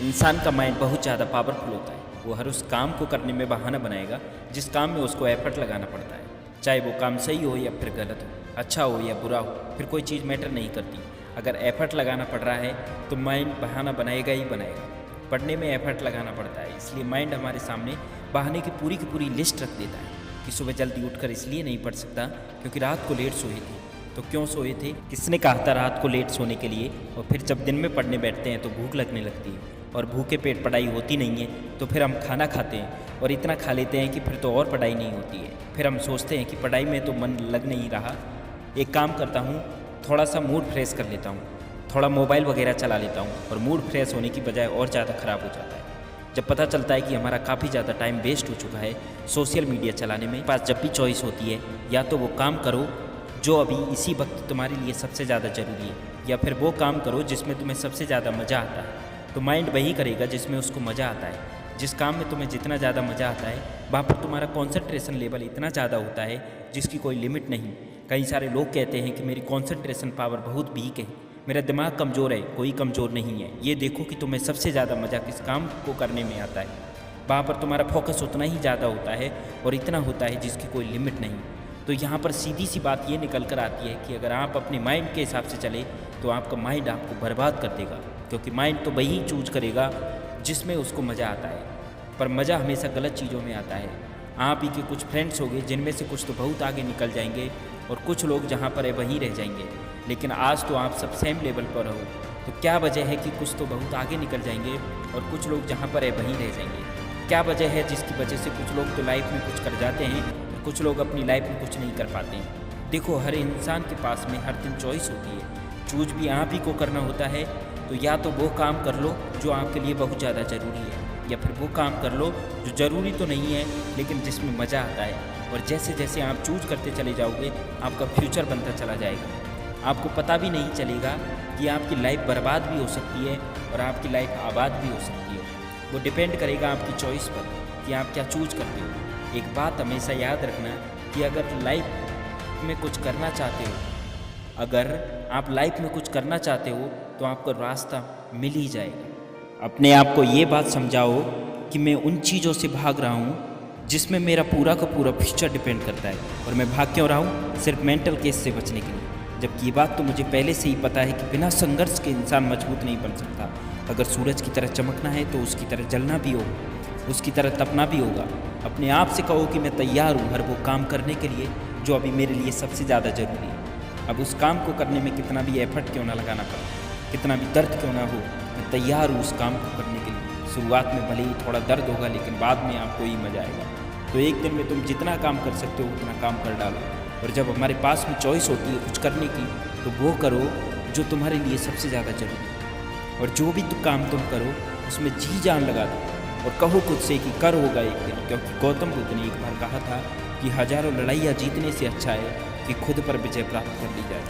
इंसान का माइंड बहुत ज़्यादा पावरफुल होता है। वो हर उस काम को करने में बहाना बनाएगा जिस काम में उसको एफर्ट लगाना पड़ता है, चाहे वो काम सही हो या फिर गलत हो, अच्छा हो या बुरा हो, फिर कोई चीज़ मैटर नहीं करती। अगर एफर्ट लगाना पड़ रहा है तो माइंड बहाना बनाएगा ही बनाएगा। पढ़ने में एफर्ट लगाना पड़ता है, इसलिए माइंड हमारे सामने बहाने की पूरी लिस्ट रख देता है कि सुबह जल्दी उठकर इसलिए नहीं पढ़ सकता क्योंकि रात को लेट सोए थे। तो क्यों सोए थे, किसने कहा था रात को लेट सोने के लिए? और फिर जब दिन में पढ़ने बैठते हैं तो भूख लगने लगती है और भूखे पेट पढ़ाई होती नहीं है, तो फिर हम खाना खाते हैं और इतना खा लेते हैं कि फिर तो और पढ़ाई नहीं होती है। फिर हम सोचते हैं कि पढ़ाई में तो मन लग नहीं रहा, एक काम करता हूँ, थोड़ा सा मूड फ्रेश कर लेता हूँ, थोड़ा मोबाइल वगैरह चला लेता हूँ, और मूड फ्रेश होने की बजाय और ज़्यादा ख़राब हो जाता है। जब पता चलता है कि हमारा काफ़ी ज़्यादा टाइम वेस्ट हो चुका है सोशल मीडिया चलाने में, पास जब भी चॉइस होती है या तो वो काम करो जो अभी इसी वक्त तुम्हारे लिए सबसे ज़्यादा ज़रूरी है, या फिर वो काम करो जिसमें तुम्हें सबसे ज़्यादा मज़ा आता है। तो माइंड वही करेगा जिसमें उसको मज़ा आता है। जिस काम में तुम्हें जितना ज़्यादा मज़ा आता है वहाँ पर तुम्हारा कॉन्सेंट्रेशन लेवल इतना ज़्यादा होता है जिसकी कोई लिमिट नहीं। कई सारे लोग कहते हैं कि मेरी कॉन्सेंट्रेशन पावर बहुत वीक है, मेरा दिमाग कमज़ोर है। कोई कमज़ोर नहीं है, ये देखो कि तुम्हें सबसे ज़्यादा मज़ा किस काम को करने में आता है। वहाँ पर तुम्हारा फोकस उतना ही ज़्यादा होता है और इतना होता है जिसकी कोई लिमिट नहीं। तो यहाँ पर सीधी सी बात ये निकल कर आती है कि अगर आप अपने माइंड के हिसाब से चले तो आपका माइंड आपको बर्बाद कर देगा, क्योंकि माइंड तो वही चूज करेगा जिसमें उसको मज़ा आता है। पर मज़ा हमेशा गलत चीज़ों में आता है। आप ही के कुछ फ्रेंड्स होंगे जिनमें से कुछ तो बहुत आगे निकल जाएंगे और कुछ लोग जहाँ पर है वहीं रह जाएंगे। लेकिन आज तो आप सब सेम लेवल पर हो, तो क्या वजह है कि कुछ तो बहुत आगे निकल जाएंगे और कुछ लोग जहाँ पर है वहीं रह जाएंगे? क्या वजह है जिसकी वजह से कुछ लोग तो लाइफ में कुछ कर जाते हैं और कुछ लोग अपनी लाइफ में कुछ नहीं कर पाते हैं? देखो, हर इंसान के पास में हर दिन चॉइस होती है, चूज भी आप ही को करना होता है। तो या तो वो काम कर लो जो आपके लिए बहुत ज़्यादा ज़रूरी है, या फिर वो काम कर लो जो ज़रूरी तो नहीं है लेकिन जिसमें मज़ा आता है। और जैसे जैसे आप चूज करते चले जाओगे आपका फ्यूचर बनता चला जाएगा। आपको पता भी नहीं चलेगा कि आपकी लाइफ बर्बाद भी हो सकती है और आपकी लाइफ आबाद भी हो सकती है। वो डिपेंड करेगा आपकी चॉइस पर कि आप क्या चूज करते हो। एक बात हमेशा याद रखना कि अगर लाइफ में कुछ करना चाहते हो, अगर आप लाइफ में कुछ करना चाहते हो तो आपको रास्ता मिल ही जाएगा। अपने आप को ये बात समझाओ कि मैं उन चीज़ों से भाग रहा हूँ जिसमें मेरा पूरा का पूरा फ्यूचर डिपेंड करता है, और मैं भाग क्यों रहा हूँ? सिर्फ मेंटल केस से बचने के लिए। जबकि ये बात तो मुझे पहले से ही पता है कि बिना संघर्ष के इंसान मजबूत नहीं बन सकता। अगर सूरज की तरह चमकना है तो उसकी तरह जलना भी होगा, उसकी तरह तपना भी होगा। अपने आप से कहो कि मैं तैयार हूँ हर वो काम करने के लिए जो अभी मेरे लिए सबसे ज़्यादा ज़रूरी है। अब उस काम को करने में कितना भी एफर्ट क्यों ना लगाना पड़े, कितना भी दर्द क्यों ना हो, मैं तैयार हूँ उस काम को करने के लिए। शुरुआत में भले ही थोड़ा दर्द होगा लेकिन बाद में आपको ही मज़ा आएगा। तो एक दिन में तुम जितना काम कर सकते हो उतना काम कर डालो, और जब हमारे पास में चॉइस होती है कुछ करने की तो वो करो जो तुम्हारे लिए सबसे ज़्यादा ज़रूरी है। और जो भी काम तुम करो उसमें जी जान लगा दो और कहो खुद से कि कर होगा एक दिन, क्योंकि गौतम बुद्ध ने एक बार कहा था कि हजारों लड़ाइयाँ जीतने से अच्छा है कि खुद पर विजय प्राप्त कर ली जाए।